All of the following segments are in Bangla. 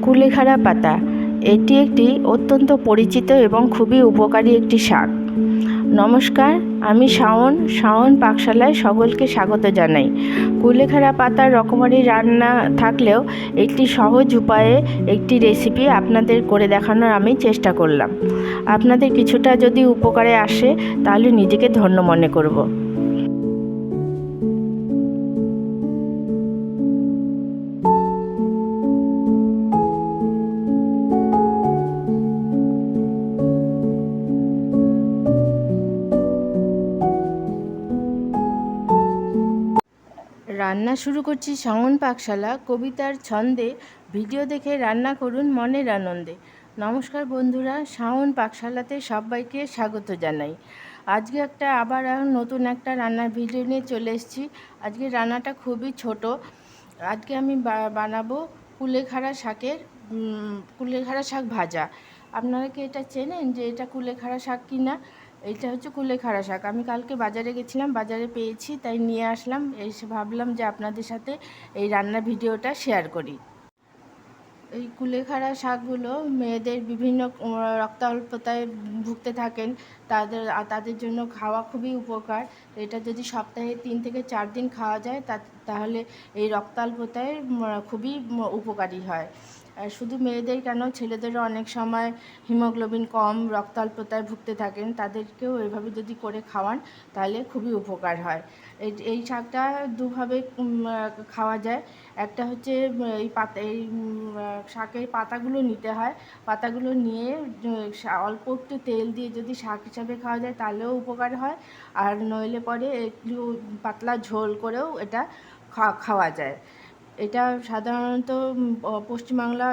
কুলেখাড়া পাতা এটি একটি অত্যন্ত পরিচিত এবং খুবই উপকারী একটি শাক। নমস্কার, আমি শাওন পাকশালায় সকলকে স্বাগত জানাই। কুলেখাড়া পাতার রকমারি রান্না থাকলেও একটি সহজ উপায়ে একটি রেসিপি আপনাদের করে দেখানোর আমি চেষ্টা করলাম। আপনাদের কিছুটা যদি উপকারে আসে তাহলে নিজেকে ধন্য মনে করব। রান্না শুরু করছি শাওন পাকশালা কবিতার ছন্দে। ভিডিও দেখে রান্না করুন মনের আনন্দে। নমস্কার বন্ধুরা, শাওন পাকশালাতে সবাইকে স্বাগত জানাই। আজকে আবার নতুন একটা রান্নার ভিডিও নিয়ে চলে এসেছি। আজকে রান্নাটা খুবই ছোট। আজকে আমি বানাবো কুলেখাড়া শাক ভাজা। আপনারা কি এটা চেনেন যে এটা কুলেখাড়া শাক কিনা? এটা হচ্ছে কুলেখাড়া শাক। আমি কালকে বাজারে গেছিলাম, বাজারে পেয়েছি, তাই নিয়ে আসলাম। এসে ভাবলাম যে আপনাদের সাথে এই রান্নার ভিডিওটা শেয়ার করি। এই কুলেখাড়া শাকগুলো মেয়েদের বিভিন্ন রক্তাল্পতায় ভুগতে থাকেন, তাদের জন্য খাওয়া খুবই উপকার। এটা যদি সপ্তাহে 3 থেকে 4 দিন খাওয়া যায় তাহলে এই রক্তাল্পতায় খুবই উপকারী হয়। শুধু মেয়েদের কেন, ছেলেদেরও অনেক সময় হিমোগ্লোবিন কম, রক্তাল্পতায় ভুগতে থাকেন, তাদেরকেও এভাবে যদি করে খাওয়ান তাহলে খুবই উপকার হয়। এই শাকটা দুভাবে খাওয়া যায়। একটা হচ্ছে এই শাকের পাতাগুলো নিতে হয়। পাতাগুলো নিয়ে অল্প একটু তেল দিয়ে যদি শাক হিসাবে খাওয়া যায় তাহলেও উপকার হয়, আর নইলে পরে একটু পাতলা ঝোল করেও এটা খাওয়া যায়। এটা সাধারণত পশ্চিমবাংলা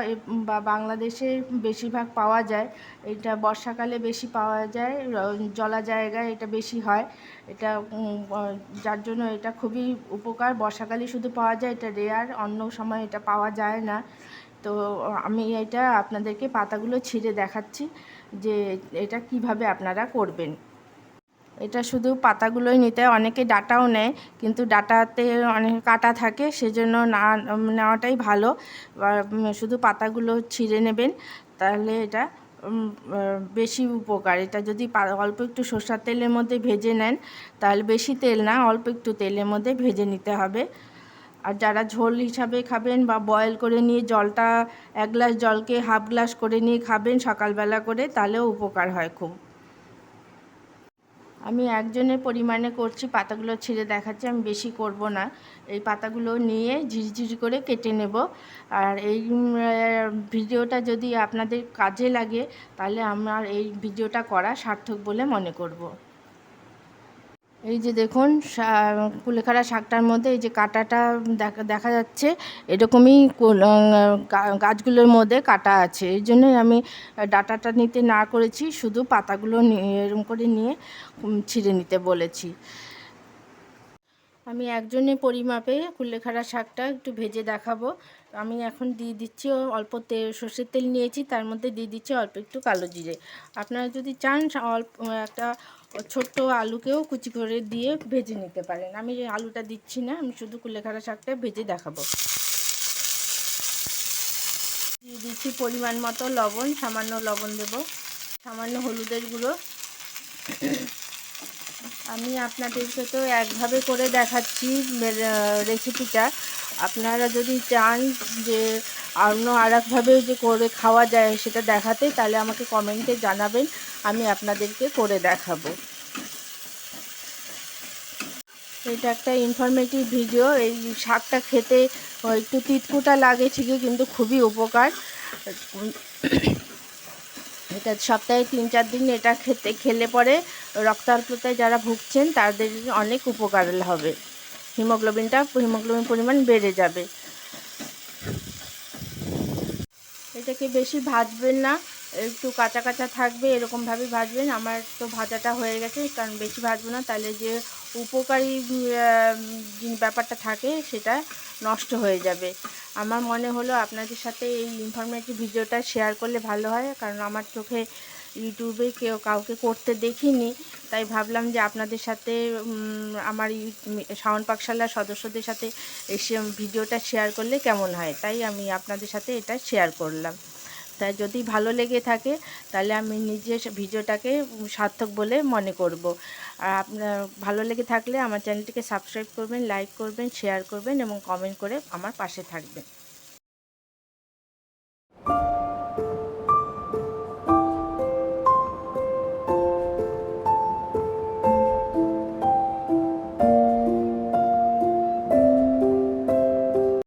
বা বাংলাদেশে বেশিরভাগ পাওয়া যায়। এটা বর্ষাকালে বেশি পাওয়া যায়, জলা জায়গায় এটা বেশি হয়। এটা যার জন্য এটা খুবই উপকার। বর্ষাকালে শুধু পাওয়া যায়, এটা রেয়ার, অন্য সময় এটা পাওয়া যায় না। তো আমি এটা আপনাদেরকে পাতাগুলো ছিঁড়ে দেখাচ্ছি যে এটা কিভাবে আপনারা করবেন। এটা শুধু পাতাগুলোই নিতে হয়, অনেকে ডাঁটাও নেয়, কিন্তু ডাঁটাতে অনেক কাঁটা থাকে, সেজন্য না নেওয়াটাই ভালো। শুধু পাতাগুলো ছিঁড়ে নেবেন, তাহলে এটা বেশি উপকার। এটা যদি অল্প একটু সরষের তেলের মধ্যে ভেজে নেন, তাহলে বেশি তেল না, অল্প একটু তেলের মধ্যে ভেজে নিতে হবে। আর যারা ঝোল হিসাবে খাবেন বা বয়েল করে নিয়ে জলটা 1 গ্লাস জলকে হাফ গ্লাস করে নিয়ে খাবেন সকালবেলা করে, তাহলেও উপকার হয় খুব। আমি একজনের পরিমাণে করছি, পাতাগুলো ছিঁড়ে দেখাচ্ছি, আমি বেশি করব না। এই পাতাগুলো নিয়ে ঝিরিঝিরি করে কেটে নেব। আর এই ভিডিওটা যদি আপনাদের কাজে লাগে তাহলে আমার এই ভিডিওটা করা সার্থক বলে মনে করব। এই যে দেখুন, কুলেখাড়া শাকটার মধ্যে এই যে কাঁটাটা দেখা যাচ্ছে, এরকমই গাছগুলোর মধ্যে কাঁটা আছে। এই জন্যই আমি ডাঁটাটা নিতে না করেছি, শুধু পাতাগুলো এরকম করে নিয়ে ছিঁড়ে নিতে বলেছি। আমি একজনের পরিমাপে কুলেখাড়া শাকটা একটু ভেজে দেখাবো। আমি এখন দিয়ে দিচ্ছি অল্প তেল, সর্ষের তেল নিয়েছি, তার মধ্যে দিয়ে দিচ্ছি অল্প একটু কালো জিরে। আপনারা যদি চান অল্প একটা ছোট্ট আলুকেও কুচি করে দিয়ে ভেজে নিতে পারেন। আমি আলুটা দিচ্ছি না, আমি শুধু কুলেখাড়া শাকটা ভেজে দেখাবো। দিয়ে দিচ্ছি পরিমাণ মতো লবণ, সামান্য লবণ দেব, সামান্য হলুদের গুঁড়ো। আমি আপনাদেরকে তো একভাবে করে দেখাচ্ছি রেসিপিটা। আপনারা যদি চান যে আরেকভাবে যে করে খাওয়া যায় সেটা দেখাতে, তাহলে আমাকে কমেন্টে জানাবেন, আমি আপনাদেরকে করে দেখাবো। এটা একটা ইনফরমেটিভ ভিডিও। এই শাকটা খেতে একটু তিতকুটা লাগে ঠিকই, কিন্তু খুবই উপকার। এটা সপ্তাহে 3-4 দিন এটা খেলে পরে রক্তাল্পতায় যারা ভুগছেন তাদের অনেক উপকার হবে। হিমোগ্লোবিন পরিমাণ বেড়ে যাবে। এটাকে বেশি ভাজবেন না, একটু কাঁচা কাঁচা থাকবে এরকমভাবে ভাজবেন। আমার তো ভাজাটা হয়ে গেছে, কারণ বেশি ভাজবো না, তাহলে যে উপকারী ব্যাপারটা থাকে সেটা নষ্ট হয়ে যাবে। আমার মনে হলো আপনাদের সাথে এই ইনফরমেটিভ ভিডিওটা শেয়ার করলে ভালো হয়, কারণ আমার চোখে ইউটিউবে কাউকে করতে দেখিনি, তাই ভাবলাম যে আপনাদের সাথে আমার শাওন পাকশালার সদস্যদের সাথে এই ভিডিওটা শেয়ার করলে কেমন হয়, তাই আমি আপনাদের সাথে এটা শেয়ার করলাম। তাই যদি ভালো লেগে থাকে তাহলে আমি নিজে ভিডিওটাকে সার্থক বলে মনে করব। আর আপনার ভালো লেগে থাকলে আমার চ্যানেলটিকে সাবস্ক্রাইব করবেন, লাইক করবেন, শেয়ার করবেন এবং কমেন্ট করে আমার পাশে থাকবেন।